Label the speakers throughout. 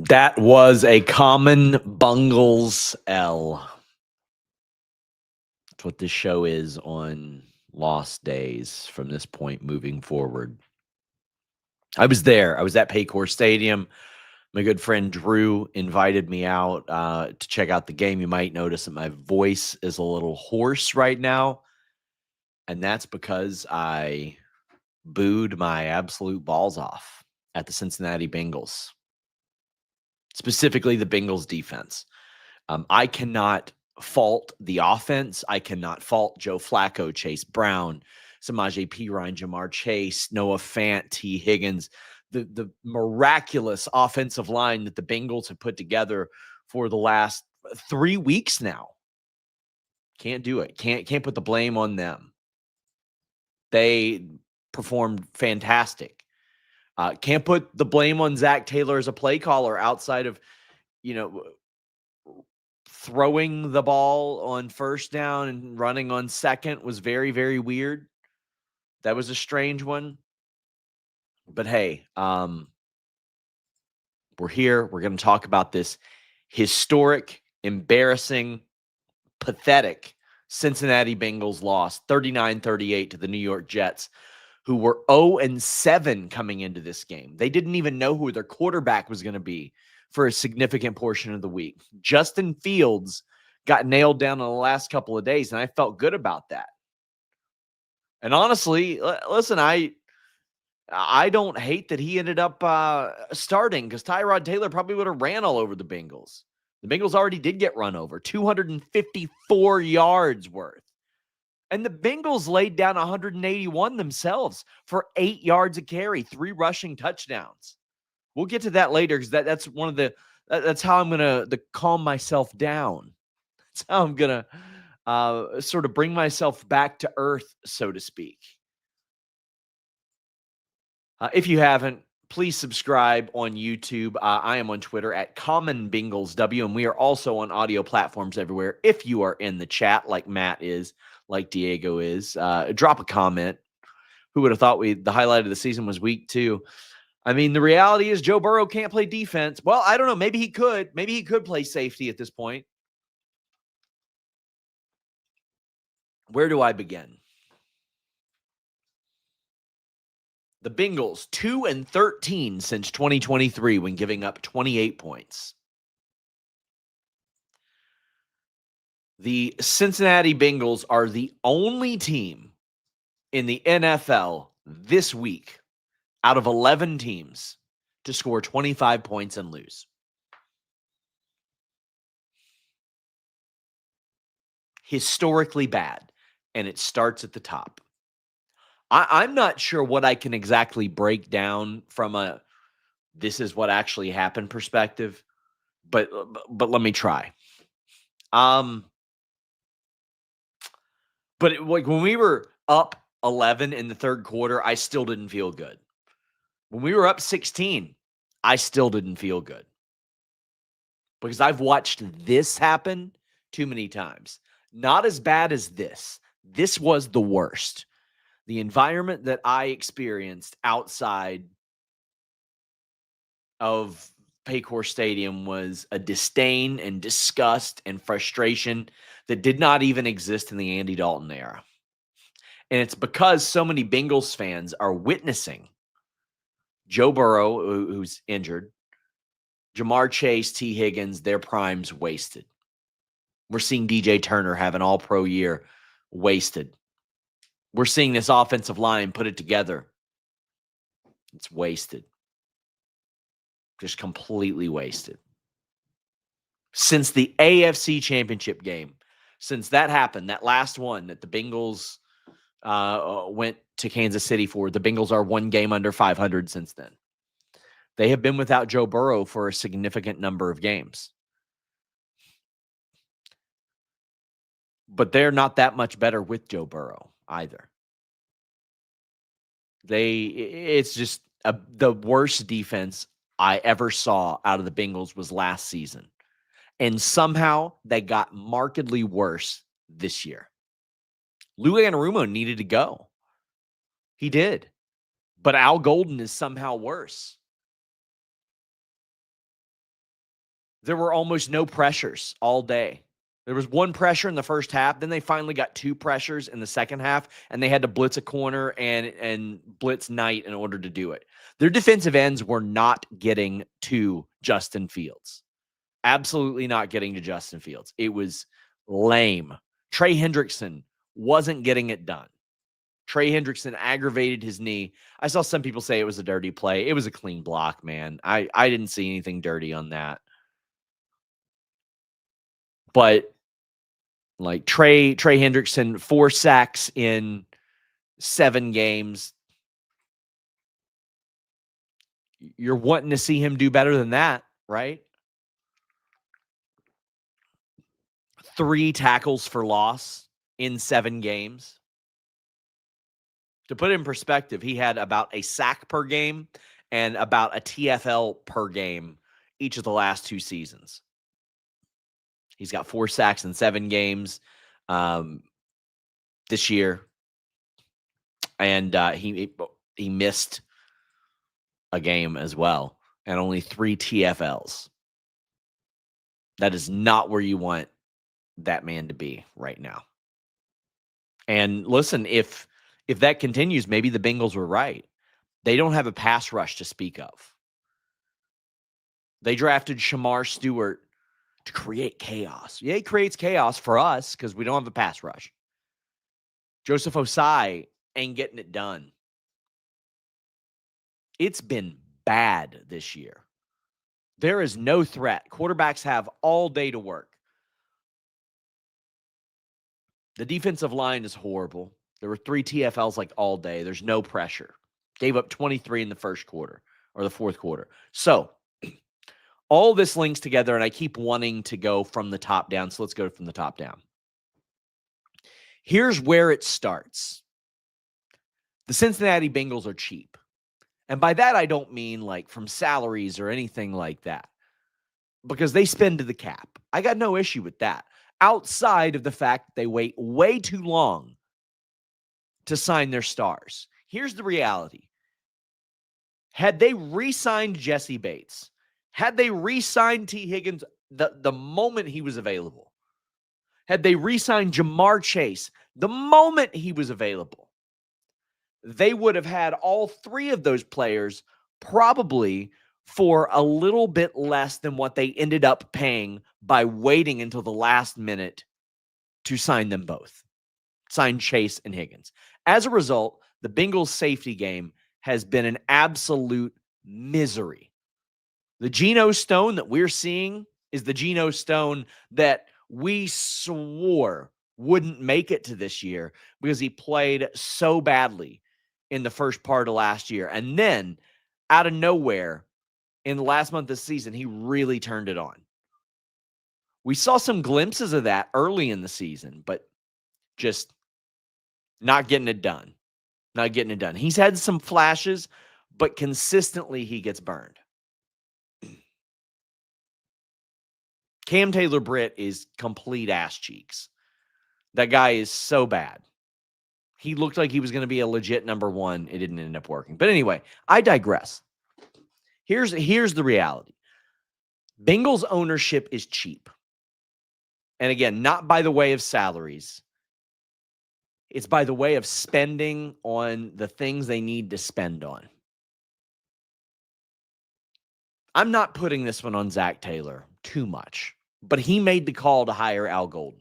Speaker 1: That was a common Bungles L. That's what this show is on lost days from this point moving forward. I was there. I was at Paycor Stadium. My good friend Drew invited me out to check out the game. You might notice that my voice is a little hoarse right now, and that's because I booed my absolute balls off at the Cincinnati Bengals, specifically the Bengals defense. I cannot fault the offense. I cannot fault Joe Flacco, Chase Brown, Samaje Perine, Jamar Chase, Noah Fant, T. Higgins, the miraculous offensive line that the Bengals have put together for the last 3 weeks now. Can't do it. Can't put the blame on them. They performed fantastic. Can't put the blame on Zach Taylor as a play caller outside of, throwing the ball on first down and running on second was very, very weird. That was a strange one. But hey, we're here. We're going to talk about this historic, embarrassing, pathetic Cincinnati Bengals loss 39-38 to the New York Jets, who were 0-7 coming into this game. They didn't even know who their quarterback was going to be for a significant portion of the week. Justin Fields got nailed down in the last couple of days, and I felt good about that. And honestly, listen, I don't hate that he ended up starting, because Tyrod Taylor probably would have ran all over the Bengals. The Bengals already did get run over, 254 yards worth. And the Bengals laid down 181 themselves for 8 yards a carry, 3 rushing touchdowns. We'll get to that later, because that's one of that's how I'm going to calm myself down. That's how I'm going to sort of bring myself back to earth, so to speak. If you haven't, please subscribe on YouTube. I am on Twitter at CommonBengalsW, and we are also on audio platforms everywhere. If you are in the chat, like Matt is, like Diego is, drop a comment. Who would have thought the highlight of the season was week 2? I mean, the reality is Joe Burrow can't play defense. Well, I don't know. Maybe he could. Maybe he could play safety at this point. Where do I begin? The Bengals, 2-13 since 2023 when giving up 28 points. The Cincinnati Bengals are the only team in the NFL this week out of 11 teams to score 25 points and lose. Historically bad, and it starts at the top. I'm not sure what I can exactly break down from a this is what actually happened perspective, but let me try. But like when we were up 11 in the third quarter, I still didn't feel good. When we were up 16, I still didn't feel good. Because I've watched this happen too many times. Not as bad as this. This was the worst. The environment that I experienced outside of Paycor Stadium was a disdain and disgust and frustration that did not even exist in the Andy Dalton era. And it's because so many Bengals fans are witnessing Joe Burrow, who's injured, Jamar Chase, T. Higgins, their primes wasted. We're seeing DJ Turner have an all-pro year wasted. We're seeing this offensive line put it together. It's wasted. Just completely wasted. Since the AFC Championship game, since that happened, that last one that the Bengals went to Kansas City for, the Bengals are 1 game under 500 since then. They have been without Joe Burrow for a significant number of games. But they're not that much better with Joe Burrow either. It's just the worst defense I ever saw out of the Bengals was last season. And somehow they got markedly worse this year. Lou Anarumo needed to go. He did. But Al Golden is somehow worse. There were almost no pressures all day. There was one pressure in the first half. Then they finally got two pressures in the second half, and they had to blitz a corner and blitz Knight in order to do it. Their defensive ends were not getting to Justin Fields. Absolutely not getting to Justin Fields. It was lame. Trey Hendrickson wasn't getting it done. Trey Hendrickson aggravated his knee. I saw some people say it was a dirty play. It was a clean block, man. I didn't see anything dirty on that. But like Trey Hendrickson, 4 sacks in 7 games. You're wanting to see him do better than that, right? 3 tackles for loss in 7 games. To put it in perspective, he had about a sack per game and about a TFL per game each of the last 2 seasons. He's got 4 sacks in 7 games this year. And he missed a game as well, and only 3 TFLs. That is not where you want that man to be right now. And listen, if that continues, maybe the Bengals were right. They don't have a pass rush to speak of. They drafted Shamar Stewart to create chaos. Yeah, he creates chaos for us because we don't have a pass rush. Joseph Osai ain't getting it done. It's been bad this year. There is no threat. Quarterbacks have all day to work. The defensive line is horrible. There were 3 TFLs like all day. There's no pressure. Gave up 23 in the first quarter or the fourth quarter. So all this links together, and I keep wanting to go from the top down. So let's go from the top down. Here's where it starts. The Cincinnati Bengals are cheap. And by that, I don't mean like from salaries or anything like that, because they spend to the cap. I got no issue with that, outside of the fact that they wait way too long to sign their stars. Here's the reality. Had they re-signed Jesse Bates, had they re-signed T. Higgins the moment he was available, had they re-signed Jamar Chase the moment he was available, they would have had all 3 of those players probably for a little bit less than what they ended up paying by waiting until the last minute to sign them both, sign Chase and Higgins. As a result, the Bengals safety game has been an absolute misery. The Geno Stone that we're seeing is the Geno Stone that we swore wouldn't make it to this year because he played so badly in the first part of last year. And then out of nowhere, in the last month of the season, he really turned it on. We saw some glimpses of that early in the season, but just not getting it done. Not getting it done. He's had some flashes, but consistently he gets burned. Cam Taylor-Britt is complete ass cheeks. That guy is so bad. He looked like he was going to be a legit number 1. It didn't end up working. But anyway, I digress. Here's the reality. Bengals ownership is cheap. And again, not by the way of salaries. It's by the way of spending on the things they need to spend on. I'm not putting this one on Zach Taylor too much, but he made the call to hire Al Golden.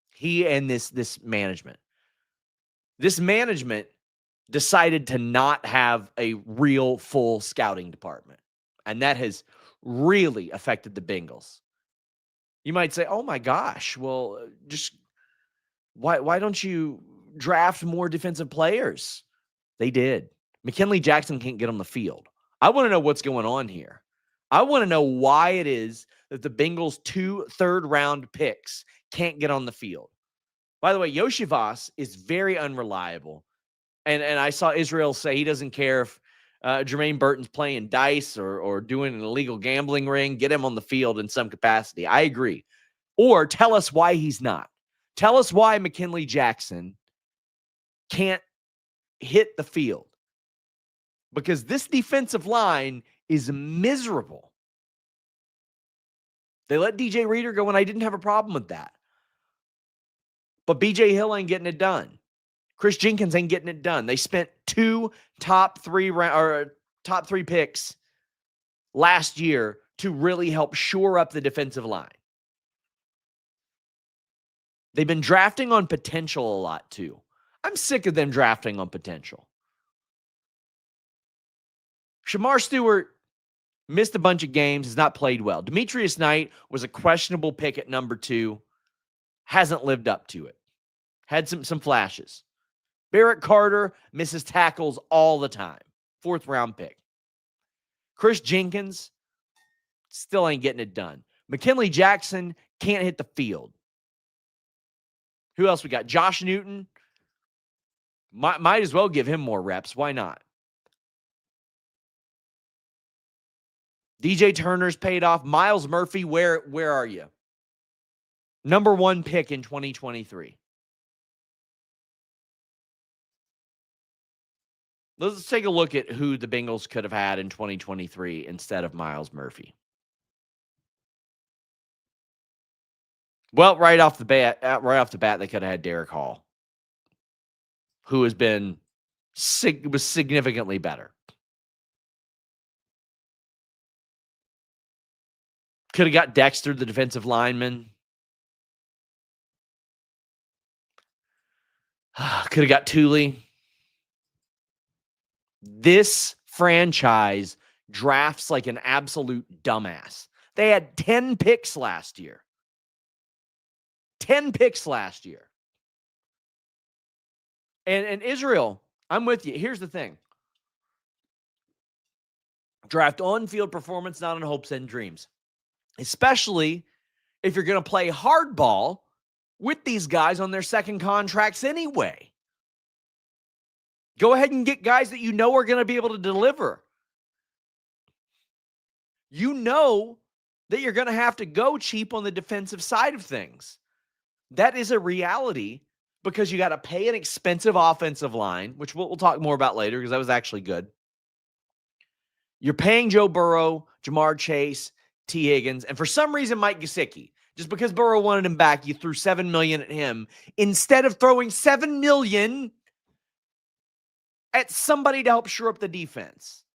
Speaker 1: He and this management. This management decided to not have a real full scouting department. And that has really affected the Bengals. You might say, oh my gosh, well, just why don't you draft more defensive players? They did. McKinley Jackson can't get on the field. I want to know what's going on here. I want to know why it is that the Bengals' 2 third-round picks can't get on the field. By the way, Yoshi Voss is very unreliable. And I saw Israel say he doesn't care if Jermaine Burton's playing dice or doing an illegal gambling ring. Get him on the field in some capacity. I agree. Or tell us why he's not. Tell us why McKinley Jackson can't hit the field. Because this defensive line is miserable. They let DJ Reader go, and I didn't have a problem with that. But BJ Hill ain't getting it done. Chris Jenkins ain't getting it done. They spent 2 top 3 picks last year to really help shore up the defensive line. They've been drafting on potential a lot too. I'm sick of them drafting on potential. Shamar Stewart missed a bunch of games, has not played well. Demetrius Knight was a questionable pick at number 2, hasn't lived up to it. Had some flashes. Barrett Carter misses tackles all the time. 4th round pick. Chris Jenkins still ain't getting it done. McKinley Jackson can't hit the field. Who else we got? Josh Newton. Might as well give him more reps. Why not? DJ Turner's paid off. Miles Murphy, where are you? Number 1 pick in 2023. Let's take a look at who the Bengals could have had in 2023 instead of Miles Murphy. Well, right off the bat, they could have had Derek Hall, who has been was significantly better. Could have got Dexter, the defensive lineman. Could have got Thule. This franchise drafts like an absolute dumbass. They had 10 picks last year. 10 picks last year. And Israel, I'm with you. Here's the thing. Draft on-field performance, not on hopes and dreams. Especially if you're going to play hardball with these guys on their second contracts anyway. Go ahead and get guys that you know are going to be able to deliver. You know that you're going to have to go cheap on the defensive side of things. That is a reality because you got to pay an expensive offensive line, which we'll talk more about later because that was actually good. You're paying Joe Burrow, Jamar Chase, T. Higgins, and for some reason, Mike Gesicki. Just because Burrow wanted him back, you threw $7 million at him instead of throwing $7 million at somebody to help shore up the defense.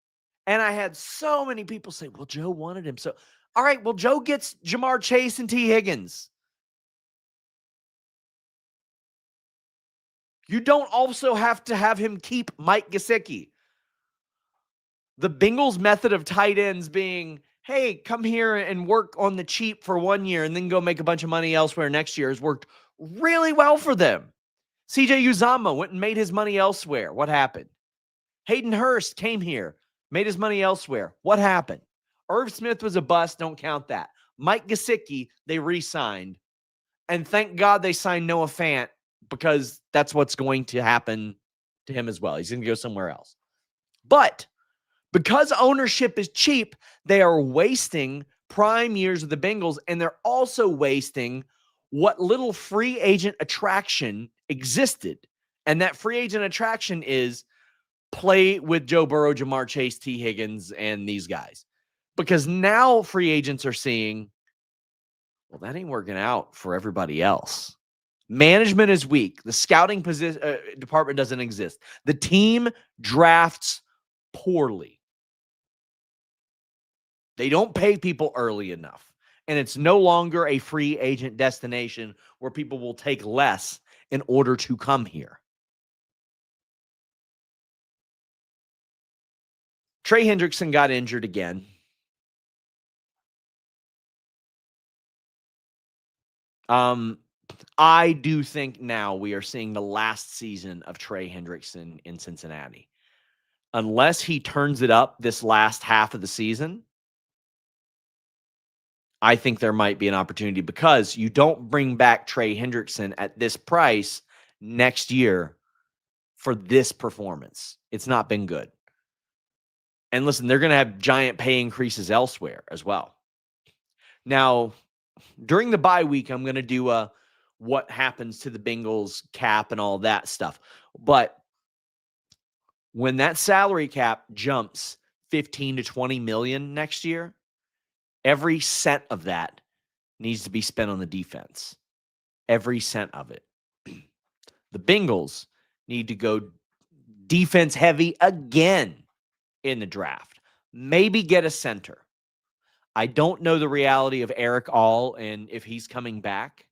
Speaker 1: And I had so many people say, well, Joe wanted him. So, all right, well, Joe gets Jamar Chase and T. Higgins. You don't also have to have him keep Mike Gesicki. The Bengals' method of tight ends being, hey, come here and work on the cheap for 1 year and then go make a bunch of money elsewhere next year has worked really well for them. CJ Uzomah went and made his money elsewhere. What happened? Hayden Hurst came here, made his money elsewhere. What happened? Irv Smith was a bust. Don't count that. Mike Gesicki, they re-signed. And thank God they signed Noah Fant because that's what's going to happen to him as well. He's going to go somewhere else. But because ownership is cheap, they are wasting prime years of the Bengals, and they're also wasting what little free agent attraction existed. And that free agent attraction is play with Joe Burrow, Jamar Chase, T. Higgins, and these guys. Because now free agents are seeing, well, that ain't working out for everybody else. Management is weak. The scouting department doesn't exist. The team drafts poorly. They don't pay people early enough. And it's no longer a free agent destination where people will take less in order to come here. Trey Hendrickson got injured again. I do think now we are seeing the last season of Trey Hendrickson in Cincinnati. Unless he turns it up this last half of the season, I think there might be an opportunity because you don't bring back Trey Hendrickson at this price next year for this performance. It's not been good. And listen, they're going to have giant pay increases elsewhere as well. Now, during the bye week, I'm going to do what happens to the Bengals cap and all that stuff. But when that salary cap jumps 15 to 20 million next year, every cent of that needs to be spent on the defense. Every cent of it. The Bengals need to go defense heavy again in the draft. Maybe get a center. I don't know the reality of Eric All and if he's coming back.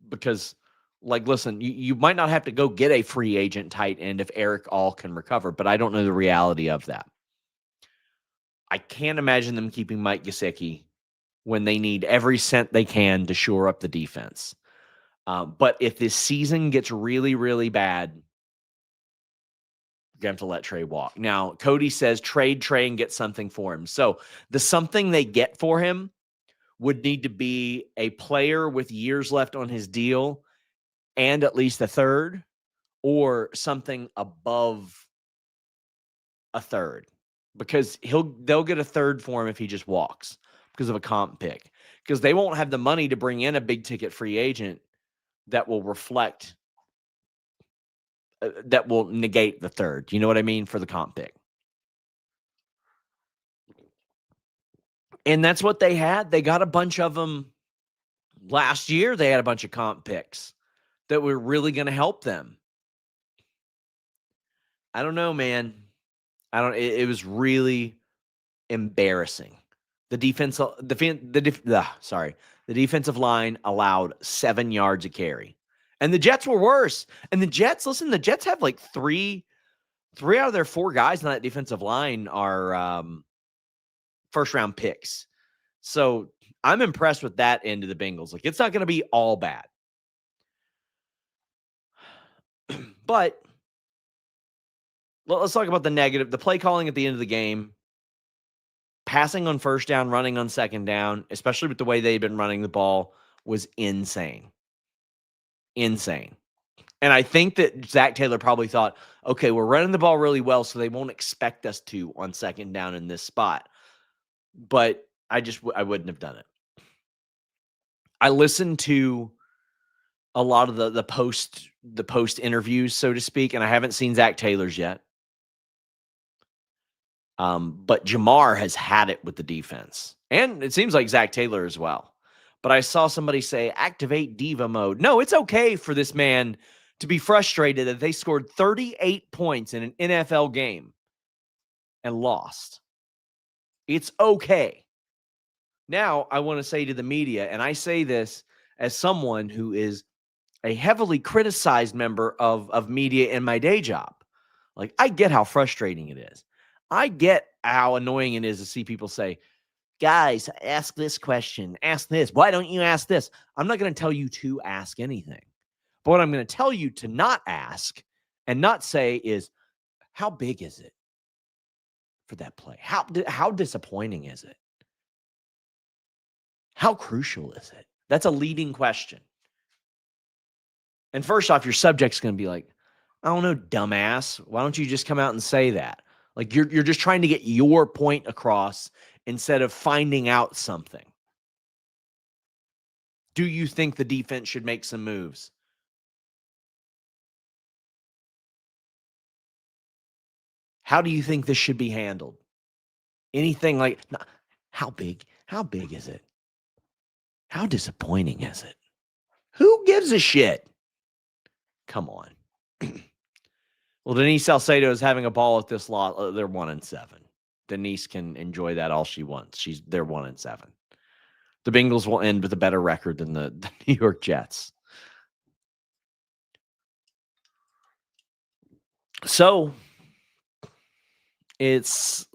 Speaker 1: Because, like, listen, you might not have to go get a free agent tight end if Eric All can recover, but I don't know the reality of that. I can't imagine them keeping Mike Gesicki when they need every cent they can to shore up the defense. But if this season gets really, really bad, you're going to have to let Trey walk. Now, Cody says trade Trey and get something for him. So the something they get for him would need to be a player with years left on his deal and at least a third, or something above a third, because they'll get a third for him if he just walks because of a comp pick, because they won't have the money to bring in a big ticket free agent that will reflect that will negate the third. You know what I mean? For the comp pick. And that's what they had. They got a bunch of them last year. They had a bunch of comp picks that were really going to help them. I don't know, man. It was really embarrassing. The defensive line allowed 7 yards a carry. And the Jets were worse. And the Jets have like three out of their 4 guys on that defensive line are first round picks. So I'm impressed with that end of the Bengals. Like, it's not going to be all bad. But let's talk about the negative. The play calling at the end of the game, passing on first down, running on second down, especially with the way they've been running the ball, was insane. Insane. And I think that Zach Taylor probably thought, okay, we're running the ball really well, so they won't expect us to on second down in this spot. But I wouldn't have done it. I listened to a lot of the post interviews, so to speak, and I haven't seen Zach Taylor's yet. But Jamar has had it with the defense, and it seems like Zach Taylor as well. But I saw somebody say, activate diva mode. No, it's okay for this man to be frustrated that they scored 38 points in an NFL game and lost. It's okay. Now, I want to say to the media, and I say this as someone who is a heavily criticized member of media in my day job. Like, I get how frustrating it is. I get how annoying it is to see people say, guys, ask this question, ask this. Why don't you ask this? I'm not going to tell you to ask anything. But what I'm going to tell you to not ask and not say is, how big is it for that play? How disappointing is it? How crucial is it? That's a leading question. And first off, your subject's going to be like, I don't know, dumbass. Why don't you just come out and say that? Like, you're just trying to get your point across instead of finding out something. Do you think the defense should make some moves? How do you think this should be handled? Anything like, how big is it? How disappointing is it? Who gives a shit? Come on. Well, Denise Salcedo is having a ball at this lot. They're 1-7. Denise can enjoy that all she wants. They're 1-7. The Bengals will end with a better record than the New York Jets. So it's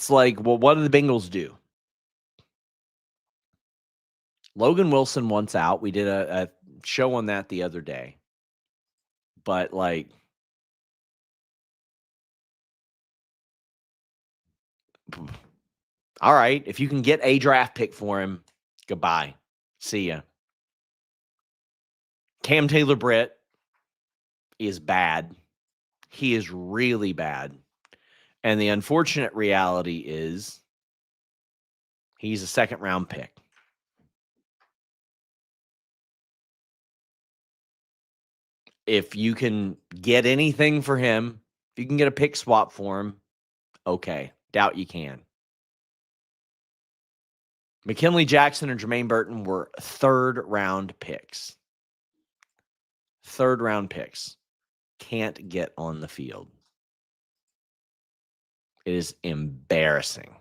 Speaker 1: like, well, what do the Bengals do? Logan Wilson wants out. We did a show on that the other day. But, like, all right, if you can get a draft pick for him, goodbye. See ya. Cam Taylor-Britt is bad. He is really bad. And the unfortunate reality is he's a second-round pick. If you can get anything for him, if you can get a pick swap for him, okay. Doubt you can. McKinley Jackson and Jermaine Burton were third-round picks. Third-round picks. Can't get on the field. It is embarrassing.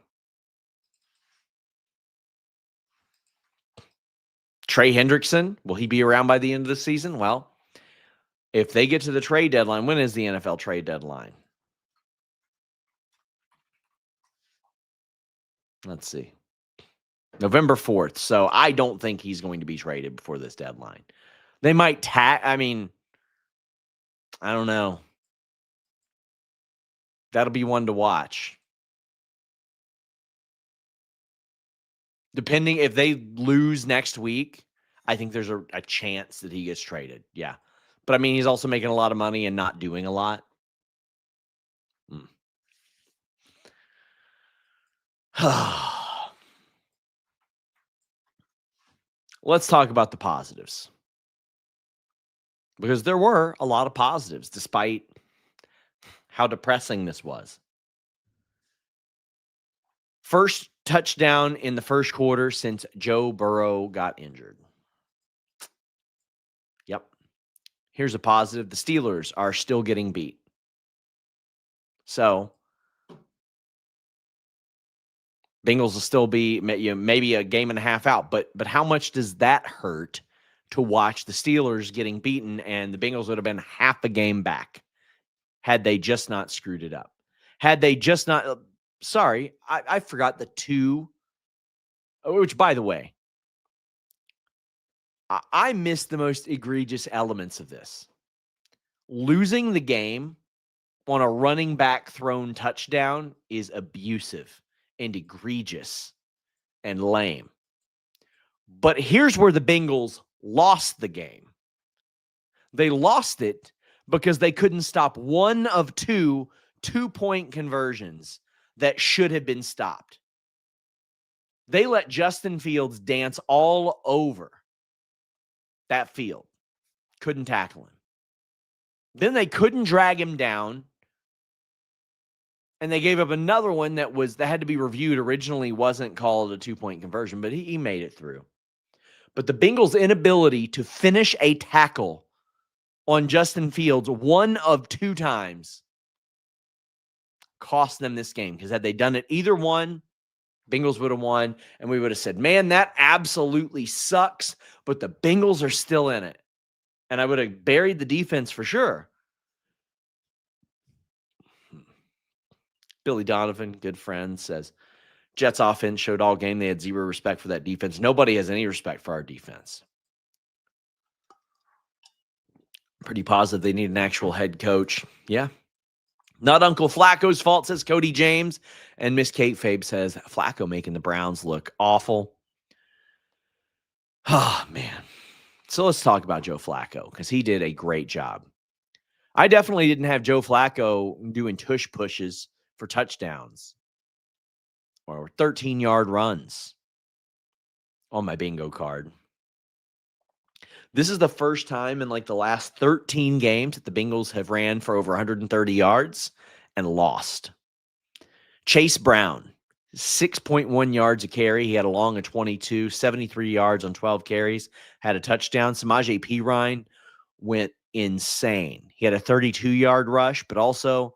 Speaker 1: Trey Hendrickson, will he be around by the end of the season? Well, if they get to the trade deadline, when is the NFL trade deadline? Let's see. November 4th. So I don't think he's going to be traded before this deadline. They might I don't know. That'll be one to watch. Depending if they lose next week, I think there's a chance that he gets traded. Yeah. But he's also making a lot of money and not doing a lot. Let's talk about the positives. Because there were a lot of positives despite how depressing this was. First touchdown in the first quarter since Joe Burrow got injured. Yep. Here's a positive. The Steelers are still getting beat. So, Bengals will still be maybe a game and a half out. But how much does that hurt to watch the Steelers getting beaten, and the Bengals would have been half a game back had they just not screwed it up? Had they just not sorry, I forgot the two, which, by the way, I missed the most egregious elements of this. Losing the game on a running back thrown touchdown is abusive and egregious and lame. But here's where the Bengals lost the game. They lost it because they couldn't stop one of two-point conversions that should have been stopped. They let Justin Fields dance all over that field. Couldn't tackle him. Then they couldn't drag him down. And they gave up another one that had to be reviewed. Originally wasn't called a two-point conversion, but he made it through. But the Bengals' inability to finish a tackle on Justin Fields one of two times cost them this game. Because had they done it either one, Bengals would have won, and we would have said, man, that absolutely sucks, but the Bengals are still in it. And I would have buried the defense for sure. Billy Donovan, good friend, says, Jets offense showed all game they had zero respect for that defense. Nobody has any respect for our defense. Pretty positive they need an actual head coach. Yeah. Not Uncle Flacco's fault, says Cody James. And Miss Kate Fabe says, Flacco making the Browns look awful. Oh, man. So let's talk about Joe Flacco, because he did a great job. I definitely didn't have Joe Flacco doing tush pushes for touchdowns or 13-yard runs on my bingo card. This is the first time in the last 13 games that the Bengals have ran for over 130 yards and lost. Chase Brown, 6.1 yards a carry. He had a long of 22, 73 yards on 12 carries, had a touchdown. Samaje Perine went insane. He had a 32-yard rush, but also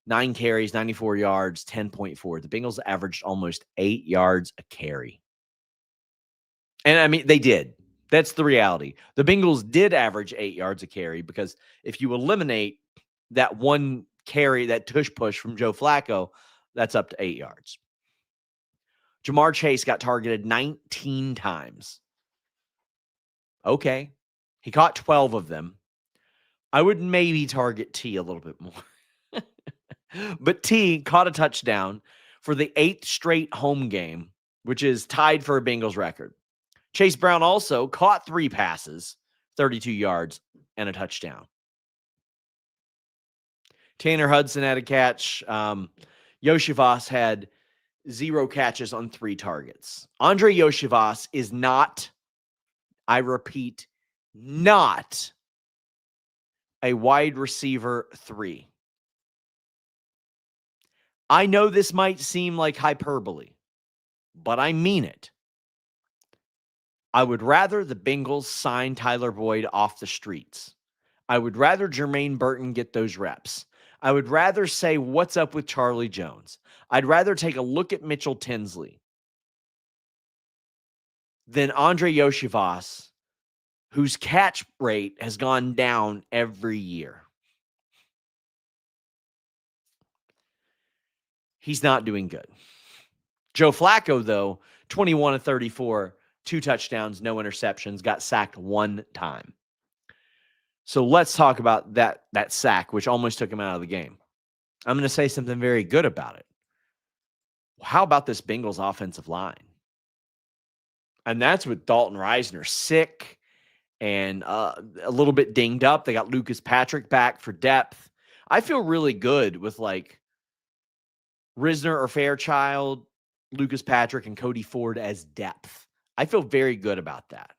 Speaker 1: 9 carries, 94 yards, 10.4. The Bengals averaged almost 8 yards a carry. And they did. That's the reality. The Bengals did average 8 yards a carry, because if you eliminate that one carry, that tush push from Joe Flacco, that's up to 8 yards. Jamar Chase got targeted 19 times. Okay. He caught 12 of them. I would maybe target T a little bit more. But T caught a touchdown for the 8th straight home game, which is tied for a Bengals record. Chase Brown also caught 3 passes, 32 yards, and a touchdown. Tanner Hudson had a catch. Yoshivas had 0 catches on 3 targets. Andre Yoshivas is not, I repeat, not a wide receiver 3. I know this might seem like hyperbole, but I mean it. I would rather the Bengals sign Tyler Boyd off the streets. I would rather Jermaine Burton get those reps. I would rather say, what's up with Charlie Jones? I'd rather take a look at Mitchell Tinsley than Andre Yoshivas, whose catch rate has gone down every year. He's not doing good. Joe Flacco, though, 21 of 34, 2 touchdowns, no interceptions, got sacked 1 time. So let's talk about that sack, which almost took him out of the game. I'm going to say something very good about it. How about this Bengals offensive line? And that's with Dalton Reisner sick and a little bit dinged up. They got Lucas Patrick back for depth. I feel really good with like Risner or Fairchild, Lucas Patrick, and Cody Ford as depth. I feel very good about that.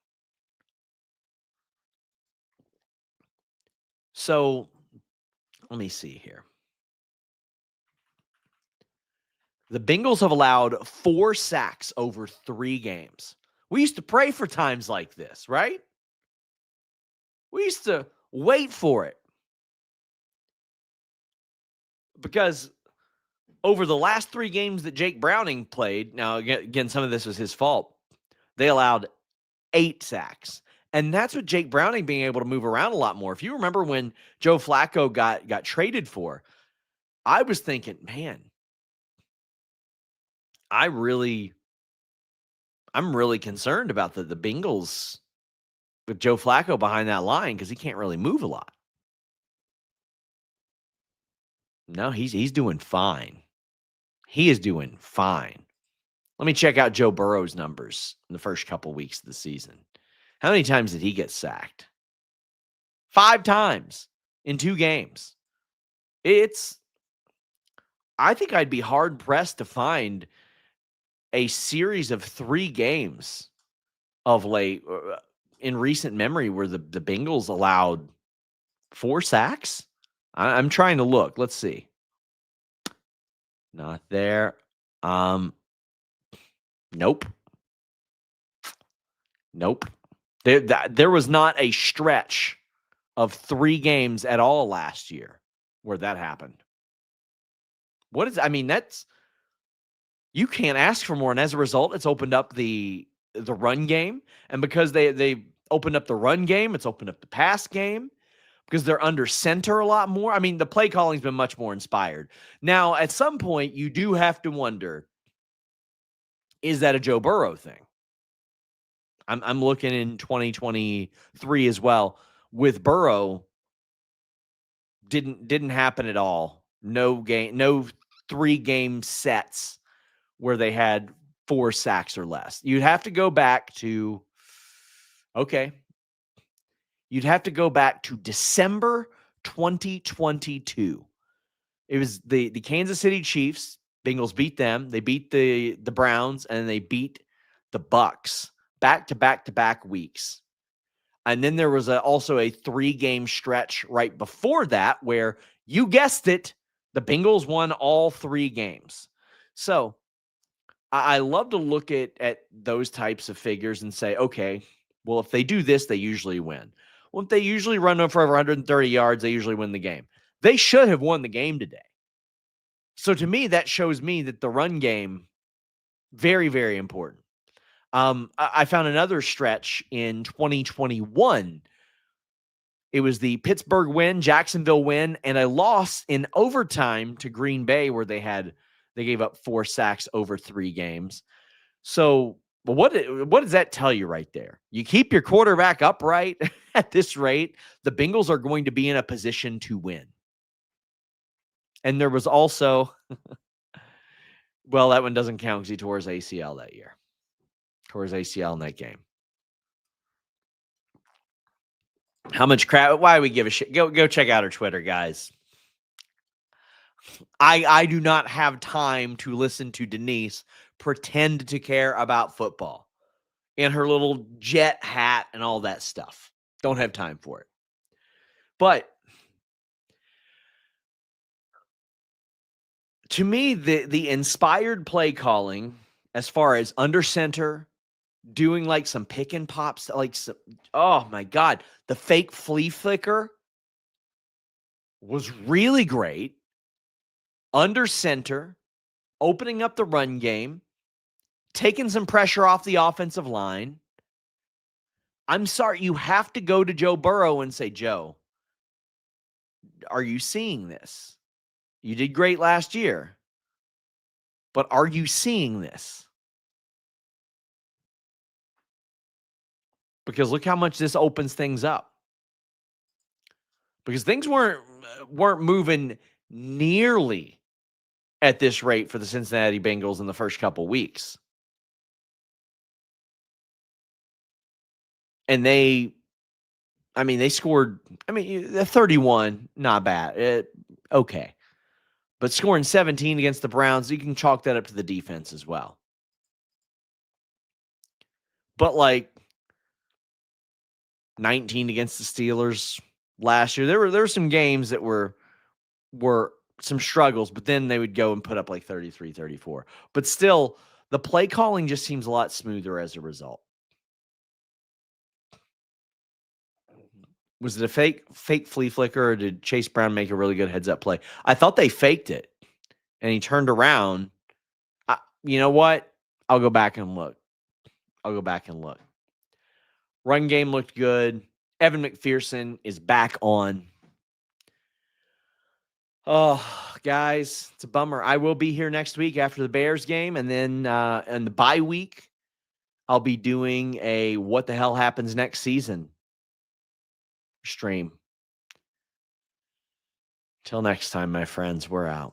Speaker 1: So let me see here. The Bengals have allowed 4 sacks over 3 games. We used to pray for times like this, right? We used to wait for it. Because over the last 3 games that Jake Browning played, now again, some of this was his fault, they allowed 8 sacks. And that's with Jake Browning being able to move around a lot more. If you remember when Joe Flacco got traded for, I was thinking, man, I'm really concerned about the Bengals with Joe Flacco behind that line because he can't really move a lot. No, he's doing fine. He is doing fine. Let me check out Joe Burrow's numbers in the first couple weeks of the season. How many times did he get sacked? 5 times in 2 games. I think I'd be hard pressed to find a series of 3 games of late in recent memory where the Bengals allowed 4 sacks. I'm trying to look. Let's see. Not there. Nope. There was not a stretch of 3 games at all last year where that happened. That's, you can't ask for more. And as a result, it's opened up the run game. And because they opened up the run game, it's opened up the pass game because they're under center a lot more. I mean, the play calling's been much more inspired. Now, at some point, you do have to wonder, is that a Joe Burrow thing? I'm looking in 2023 as well. With Burrow, didn't happen at all. No 3-game sets where they had 4 sacks or less. You'd have to go back to December 2022. It was the Kansas City Chiefs. Bengals beat them. They beat the Browns, and they beat the Bucks back-to-back weeks. And then there was also a 3-game stretch right before that where, you guessed it, the Bengals won all 3 games. So I love to look at those types of figures and say, okay, well, if they do this, they usually win. Well, if they usually run for over 130 yards, they usually win the game. They should have won the game today. So to me, that shows me that the run game, very, very important. I found another stretch in 2021. It was the Pittsburgh win, Jacksonville win, and a loss in overtime to Green Bay where they gave up 4 sacks over 3 games. So what does that tell you right there? You keep your quarterback upright at this rate, the Bengals are going to be in a position to win. And there was also, well, that one doesn't count because he tore his ACL that year. Tore his ACL in that game. How much crap? Why do we give a shit? Go check out our Twitter, guys. I do not have time to listen to Denise pretend to care about football and her little jet hat and all that stuff. Don't have time for it. But to me, the inspired play calling, as far as under center, doing like some pick and pops, like some, oh my God, the fake flea flicker was really great. Under center, opening up the run game, taking some pressure off the offensive line. I'm sorry, you have to go to Joe Burrow and say, Joe, are you seeing this? You did great last year, but are you seeing this? Because look how much this opens things up. Because things weren't moving nearly at this rate for the Cincinnati Bengals in the first couple weeks. And they scored, 31, not bad. Okay. But scoring 17 against the Browns, you can chalk that up to the defense as well. But like 19 against the Steelers last year, there were some games that were some struggles, but then they would go and put up like 33, 34. But still, the play calling just seems a lot smoother as a result. Was it a fake flea flicker, or did Chase Brown make a really good heads-up play? I thought they faked it, and he turned around. You know what? I'll go back and look. Run game looked good. Evan McPherson is back on. Oh, guys, it's a bummer. I will be here next week after the Bears game, and then in the bye week, I'll be doing a What the Hell Happens Next Season stream. Till next time, my friends, we're out.